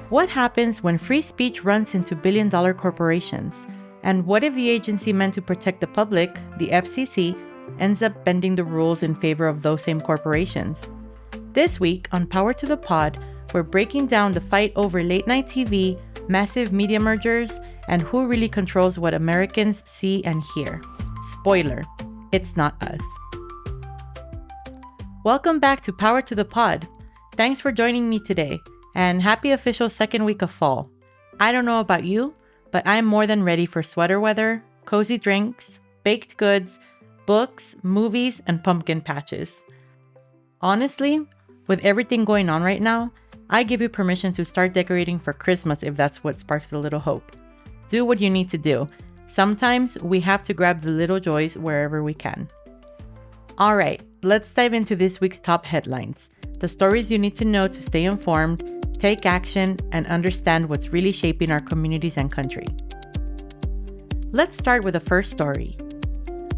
What happens when free speech runs into billion-dollar corporations? And what if the agency meant to protect the public, the FCC, ends up bending the rules in favor of those same corporations? This week on Power to the Pod, we're breaking down the fight over late-night TV, massive media mergers, and who really controls what Americans see and hear. Spoiler, it's not us. Welcome back to Power to the Pod. Thanks for joining me today, and happy official second week of fall. I don't know about you, but I'm more than ready for sweater weather, cozy drinks, baked goods, books, movies, and pumpkin patches. Honestly, with everything going on right now, I give you permission to start decorating for Christmas if that's what sparks a little hope. Do what you need to do. Sometimes we have to grab the little joys wherever we can. All right, let's dive into this week's top headlines. The stories you need to know to stay informed, take action, and understand what's really shaping our communities and country. Let's start with the first story.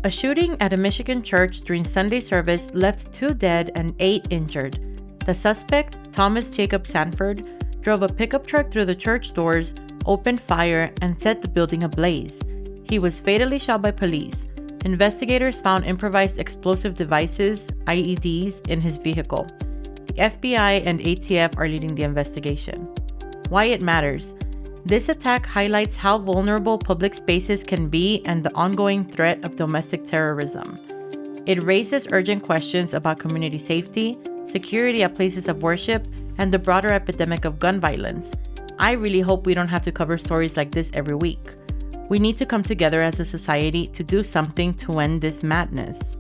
A shooting at a Michigan church during Sunday service left 2 dead and 8 injured. The suspect, Thomas Jacob Sanford, drove a pickup truck through the church doors, opened fire, and set the building ablaze. He was fatally shot by police. Investigators found improvised explosive devices, IEDs, in his vehicle. The FBI and ATF are leading the investigation. Why it matters. This attack highlights how vulnerable public spaces can be and the ongoing threat of domestic terrorism. It raises urgent questions about community safety, security at places of worship, and the broader epidemic of gun violence. I really hope we don't have to cover stories like this every week. We need to come together as a society to do something to end this madness.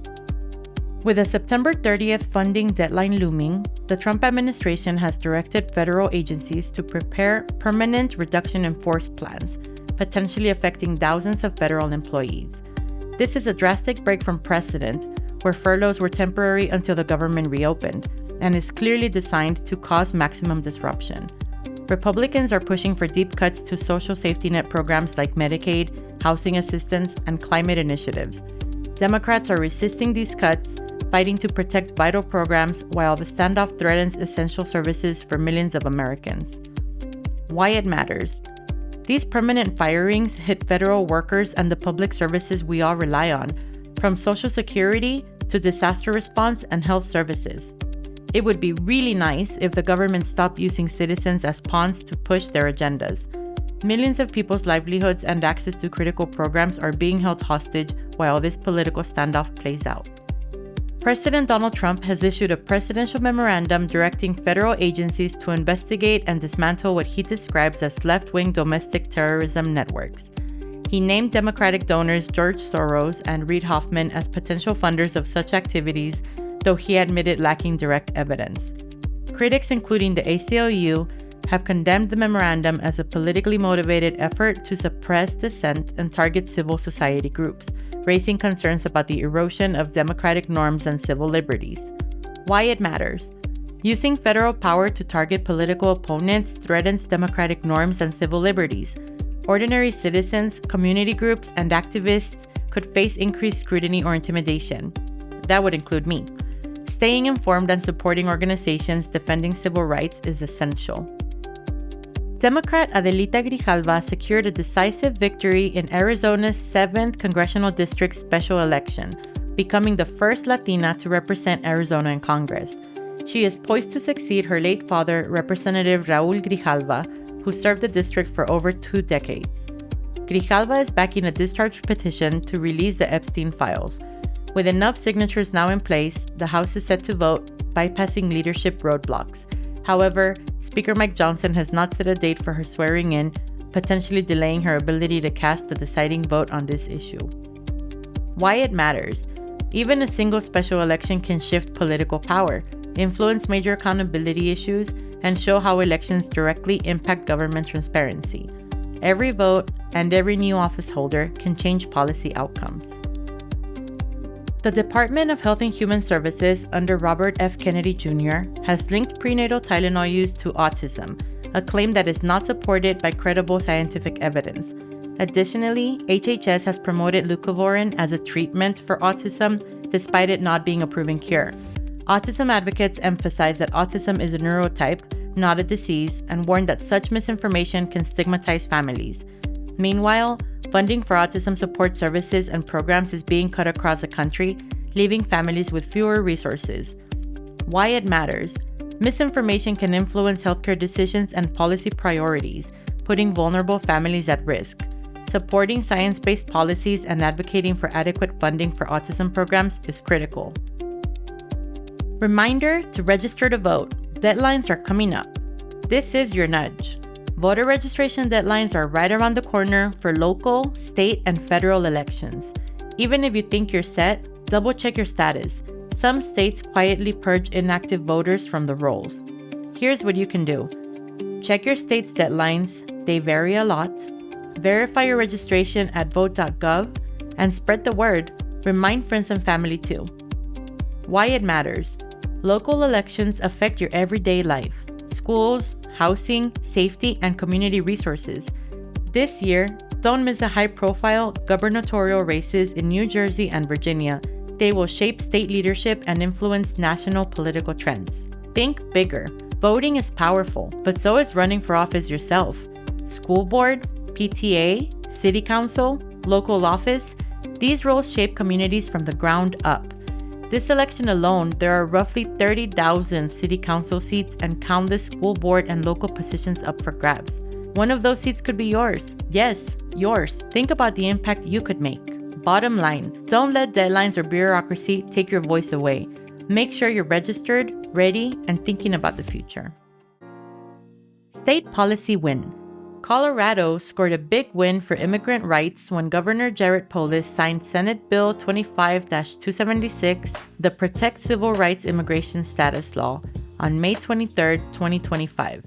With a September 30th funding deadline looming, the Trump administration has directed federal agencies to prepare permanent reduction in force plans, potentially affecting thousands of federal employees. This is a drastic break from precedent, where furloughs were temporary until the government reopened, and is clearly designed to cause maximum disruption. Republicans are pushing for deep cuts to social safety net programs like Medicaid, housing assistance, and climate initiatives. Democrats are resisting these cuts, fighting to protect vital programs while the standoff threatens essential services for millions of Americans. Why it matters. These permanent firings hit federal workers and the public services we all rely on, from Social Security to disaster response and health services. It would be really nice if the government stopped using citizens as pawns to push their agendas. Millions of people's livelihoods and access to critical programs are being held hostage while this political standoff plays out. President Donald Trump has issued a presidential memorandum directing federal agencies to investigate and dismantle what he describes as left-wing domestic terrorism networks. He named Democratic donors George Soros and Reid Hoffman as potential funders of such activities, though he admitted lacking direct evidence. Critics, including the ACLU, have condemned the memorandum as a politically motivated effort to suppress dissent and target civil society groups, raising concerns about the erosion of democratic norms and civil liberties. Why it matters. Using federal power to target political opponents threatens democratic norms and civil liberties. Ordinary citizens, community groups, and activists could face increased scrutiny or intimidation. That would include me. Staying informed and supporting organizations defending civil rights is essential. Democrat Adelita Grijalva secured a decisive victory in Arizona's 7th Congressional District special election, becoming the first Latina to represent Arizona in Congress. She is poised to succeed her late father, Representative Raul Grijalva, who served the district for over 2 decades. Grijalva is backing a discharge petition to release the Epstein files. With enough signatures now in place, the House is set to vote, bypassing leadership roadblocks. However, Speaker Mike Johnson has not set a date for her swearing in, potentially delaying her ability to cast the deciding vote on this issue. Why it matters. Even a single special election can shift political power, influence major accountability issues, and show how elections directly impact government transparency. Every vote and every new office holder can change policy outcomes. The Department of Health and Human Services under Robert F. Kennedy Jr. has linked prenatal Tylenol use to autism, a claim that is not supported by credible scientific evidence. Additionally, HHS has promoted leucovorin as a treatment for autism, despite it not being a proven cure. Autism advocates emphasize that autism is a neurotype, not a disease, and warned that such misinformation can stigmatize families. Meanwhile, funding for autism support services and programs is being cut across the country, leaving families with fewer resources. Why it matters. Misinformation can influence healthcare decisions and policy priorities, putting vulnerable families at risk. Supporting science-based policies and advocating for adequate funding for autism programs is critical. Reminder to register to vote. Deadlines are coming up. This is your nudge. Voter registration deadlines are right around the corner for local, state, and federal elections. Even if you think you're set, double-check your status. Some states quietly purge inactive voters from the rolls. Here's what you can do. Check your state's deadlines. They vary a lot. Verify your registration at vote.gov and spread the word. Remind friends and family too. Why it matters. Local elections affect your everyday life. Schools, housing, safety, and community resources. This year, don't miss the high-profile gubernatorial races in New Jersey and Virginia. They will shape state leadership and influence national political trends. Think bigger. Voting is powerful, but so is running for office yourself. School board, PTA, city council, local office, these roles shape communities from the ground up. This election alone, there are roughly 30,000 city council seats and countless school board and local positions up for grabs. One of those seats could be yours. Yes, yours. Think about the impact you could make. Bottom line, don't let deadlines or bureaucracy take your voice away. Make sure you're registered, ready, and thinking about the future. State policy win. Colorado scored a big win for immigrant rights when Governor Jared Polis signed Senate Bill 25-276, the Protect Civil Rights Immigration Status Law, on May 23, 2025.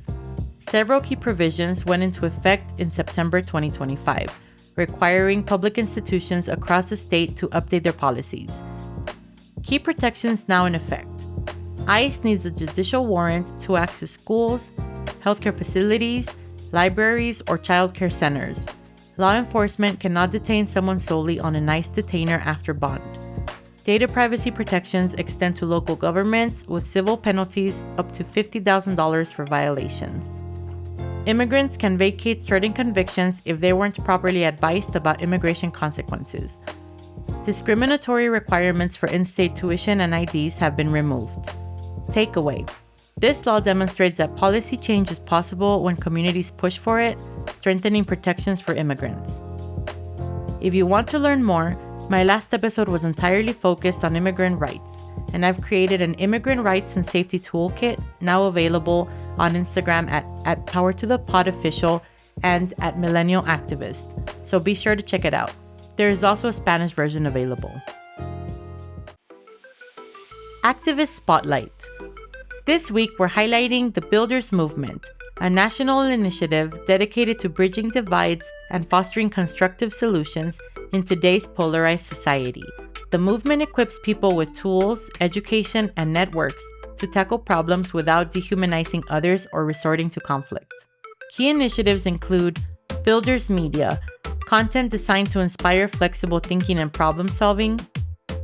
Several key provisions went into effect in September 2025, requiring public institutions across the state to update their policies. Key protections now in effect. ICE needs a judicial warrant to access schools, healthcare facilities, libraries, or child care centers. Law enforcement cannot detain someone solely on an ICE detainer after bond. Data privacy protections extend to local governments with civil penalties up to $50,000 for violations. Immigrants can vacate certain convictions if they weren't properly advised about immigration consequences. Discriminatory requirements for in-state tuition and IDs have been removed. Takeaway. This law demonstrates that policy change is possible when communities push for it, strengthening protections for immigrants. If you want to learn more, my last episode was entirely focused on immigrant rights, and I've created an immigrant rights and safety toolkit now available on Instagram at PowerToThePodOfficial and at Millennial Activist, so be sure to check it out. There is also a Spanish version available. Activist Spotlight. This week, we're highlighting the Builders Movement, a national initiative dedicated to bridging divides and fostering constructive solutions in today's polarized society. The movement equips people with tools, education, and networks to tackle problems without dehumanizing others or resorting to conflict. Key initiatives include Builders Media, content designed to inspire flexible thinking and problem solving;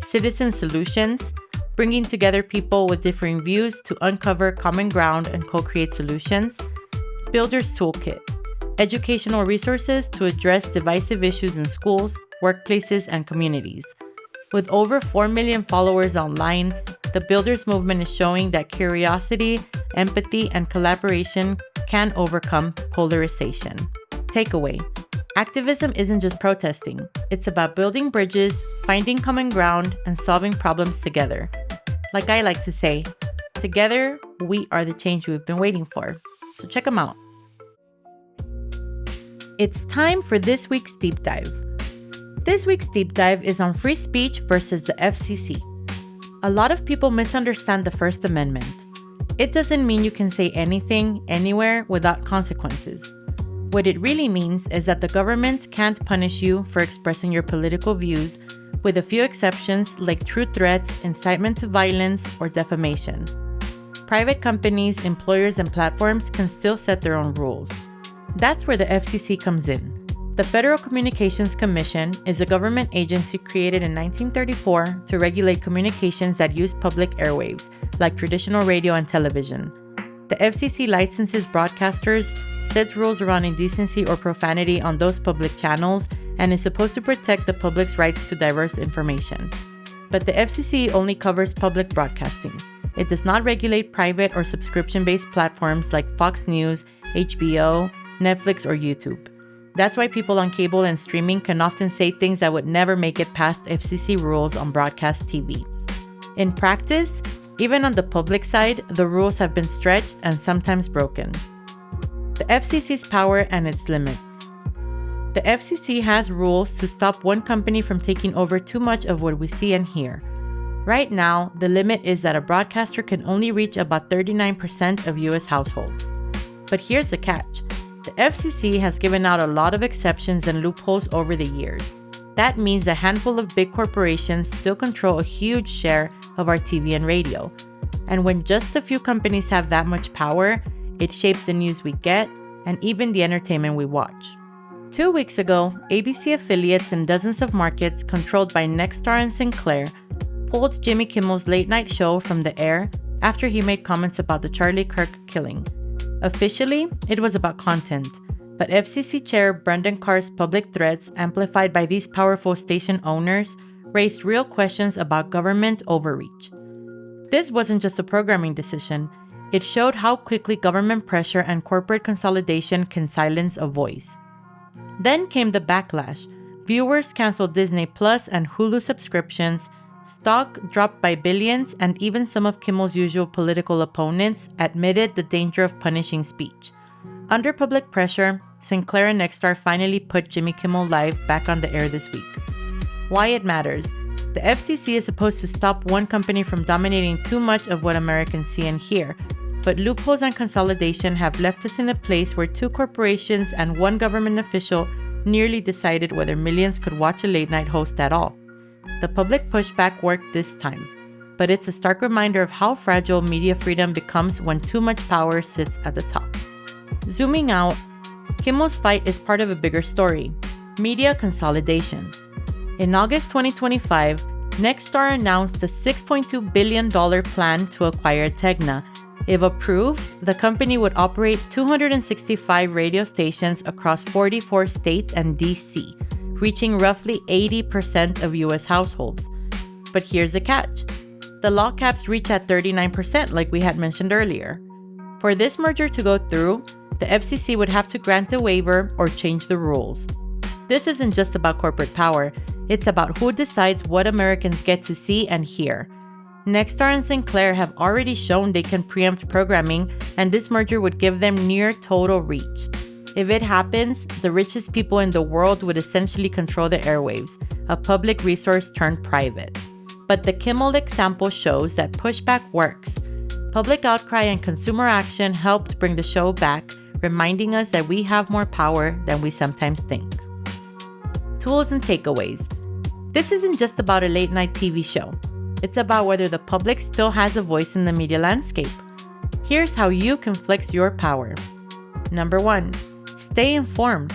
Citizen Solutions, bringing together people with differing views to uncover common ground and co-create solutions; Builders Toolkit, educational resources to address divisive issues in schools, workplaces, and communities. With over 4 million followers online, the Builders Movement is showing that curiosity, empathy, and collaboration can overcome polarization. Takeaway. Activism isn't just protesting. It's about building bridges, finding common ground, and solving problems together. Like I like to say, together, we are the change we've been waiting for. So check them out. It's time for this week's deep dive. This week's deep dive is on free speech versus the FCC. A lot of people misunderstand the First Amendment. It doesn't mean you can say anything, anywhere, without consequences. What it really means is that the government can't punish you for expressing your political views, with a few exceptions like true threats, incitement to violence, or defamation. Private companies, employers, and platforms can still set their own rules. That's where the FCC comes in. The Federal Communications Commission is a government agency created in 1934 to regulate communications that use public airwaves, like traditional radio and television. The FCC licenses broadcasters, sets rules around indecency or profanity on those public channels, and is supposed to protect the public's rights to diverse information. But the FCC only covers public broadcasting. It does not regulate private or subscription-based platforms like Fox News, HBO, Netflix, or YouTube. That's why people on cable and streaming can often say things that would never make it past FCC rules on broadcast TV. In practice, even on the public side, the rules have been stretched and sometimes broken. The FCC's power and its limits. The FCC has rules to stop one company from taking over too much of what we see and hear. Right now, the limit is that a broadcaster can only reach about 39% of US households. But here's the catch. The FCC has given out a lot of exceptions and loopholes over the years. That means a handful of big corporations still control a huge share of our TV and radio. And when just a few companies have that much power, it shapes the news we get and even the entertainment we watch. 2 weeks ago, ABC affiliates in dozens of markets controlled by Nexstar and Sinclair pulled Jimmy Kimmel's late night show from the air after he made comments about the Charlie Kirk killing. Officially, it was about content, but FCC Chair Brendan Carr's public threats, amplified by these powerful station owners, raised real questions about government overreach. This wasn't just a programming decision, it showed how quickly government pressure and corporate consolidation can silence a voice. Then came the backlash. Viewers canceled Disney Plus and Hulu subscriptions, stock dropped by billions, and even some of Kimmel's usual political opponents admitted the danger of punishing speech. Under public pressure, Sinclair and Nexstar finally put Jimmy Kimmel Live back on the air this week. Why it matters. The FCC is supposed to stop one company from dominating too much of what Americans see and hear, but loopholes and consolidation have left us in a place where two corporations and one government official nearly decided whether millions could watch a late-night host at all. The public pushback worked this time, but it's a stark reminder of how fragile media freedom becomes when too much power sits at the top. Zooming out, Kimmel's fight is part of a bigger story: media consolidation. In August 2025, Nexstar announced a $6.2 billion plan to acquire Tegna. If approved, the company would operate 265 radio stations across 44 states and DC, reaching roughly 80% of US households. But here's the catch. The law caps reach at 39%, like we had mentioned earlier. For this merger to go through, the FCC would have to grant a waiver or change the rules. This isn't just about corporate power, it's about who decides what Americans get to see and hear. Nexstar and Sinclair have already shown they can preempt programming, and this merger would give them near total reach. If it happens, the richest people in the world would essentially control the airwaves, a public resource turned private. But the Kimmel example shows that pushback works. Public outcry and consumer action helped bring the show back, reminding us that we have more power than we sometimes think. Tools and takeaways. This isn't just about a late-night TV show. It's about whether the public still has a voice in the media landscape. Here's how you can flex your power. Number 1. Stay informed.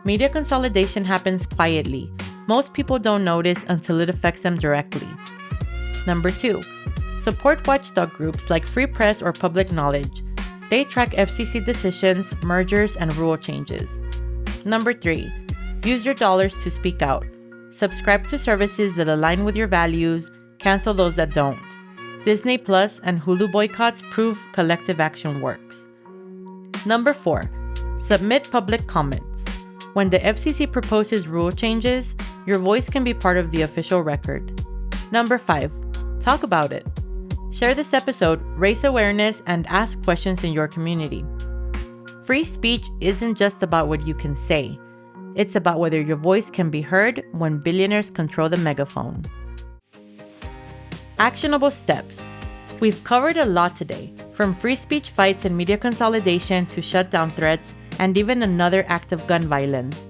Media consolidation happens quietly. Most people don't notice until it affects them directly. Number 2. Support watchdog groups like Free Press or Public Knowledge. They track FCC decisions, mergers, and rule changes. Number 3. Use your dollars to speak out. Subscribe to services that align with your values, cancel those that don't. Disney Plus and Hulu boycotts prove collective action works. Number 4. Submit public comments. When the FCC proposes rule changes, your voice can be part of the official record. Number 5. Talk about it. Share this episode, raise awareness, and ask questions in your community. Free speech isn't just about what you can say. It's about whether your voice can be heard when billionaires control the megaphone. Actionable steps. We've covered a lot today, from free speech fights and media consolidation to shutdown threats and even another act of gun violence.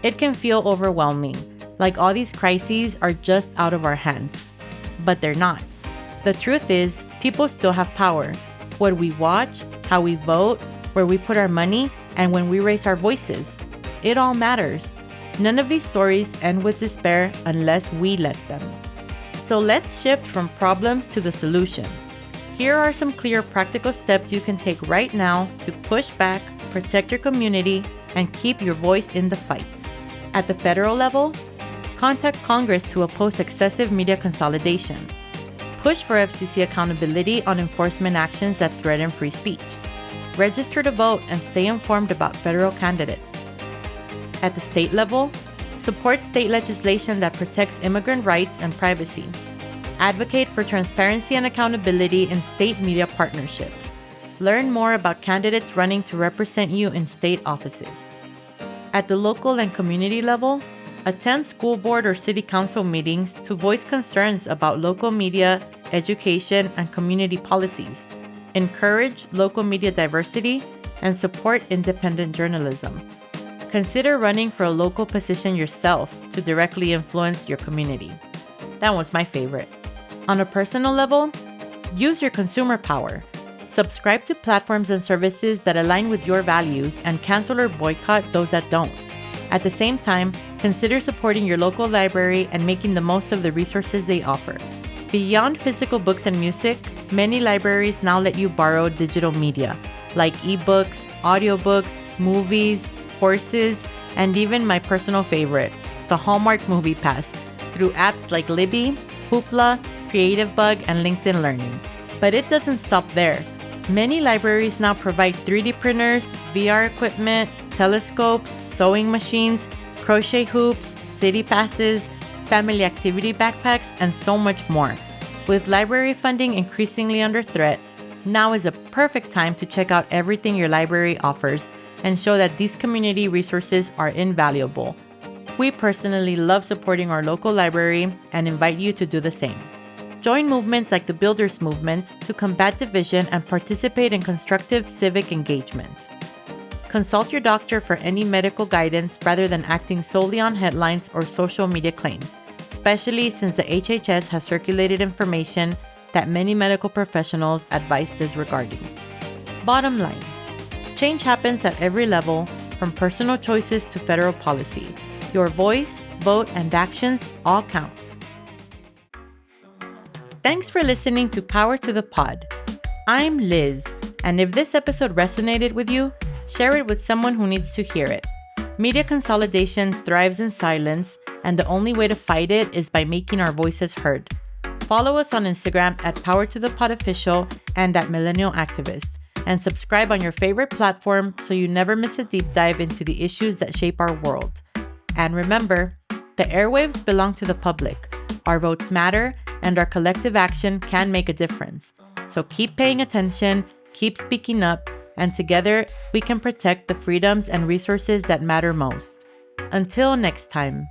It can feel overwhelming, like all these crises are just out of our hands. But they're not. The truth is, people still have power. What we watch, how we vote, where we put our money, and when we raise our voices. It all matters. None of these stories end with despair unless we let them. So let's shift from problems to the solutions. Here are some clear practical steps you can take right now to push back, protect your community, and keep your voice in the fight. At the federal level, contact Congress to oppose excessive media consolidation. Push for FCC accountability on enforcement actions that threaten free speech. Register to vote and stay informed about federal candidates. At the state level, support state legislation that protects immigrant rights and privacy. Advocate for transparency and accountability in state media partnerships. Learn more about candidates running to represent you in state offices. At the local and community level, attend school board or city council meetings to voice concerns about local media, education, and community policies. Encourage local media diversity and support independent journalism. Consider running for a local position yourself to directly influence your community. That was my favorite. On a personal level, use your consumer power. Subscribe to platforms and services that align with your values and cancel or boycott those that don't. At the same time, consider supporting your local library and making the most of the resources they offer. Beyond physical books and music, many libraries now let you borrow digital media, like ebooks, audiobooks, movies, courses, and even my personal favorite, the Hallmark Movie Pass, through apps like Libby, Hoopla, Creative Bug, and LinkedIn Learning. But it doesn't stop there. Many libraries now provide 3D printers, VR equipment, telescopes, sewing machines, crochet hoops, city passes, family activity backpacks, and so much more. With library funding increasingly under threat, now is a perfect time to check out everything your library offers and show that these community resources are invaluable. We personally love supporting our local library and invite you to do the same. Join movements like the Builders Movement to combat division and participate in constructive civic engagement. Consult your doctor for any medical guidance rather than acting solely on headlines or social media claims, especially since the HHS has circulated information that many medical professionals advise disregarding. Bottom line, change happens at every level, from personal choices to federal policy. Your voice, vote, and actions all count. Thanks for listening to Power to the Pod. I'm Liz, and if this episode resonated with you, share it with someone who needs to hear it. Media consolidation thrives in silence, and the only way to fight it is by making our voices heard. Follow us on Instagram at Power to the Pod Official and at Millennial Activist, and subscribe on your favorite platform so you never miss a deep dive into the issues that shape our world. And remember, the airwaves belong to the public. Our votes matter, and our collective action can make a difference. So keep paying attention, keep speaking up, and together we can protect the freedoms and resources that matter most. Until next time.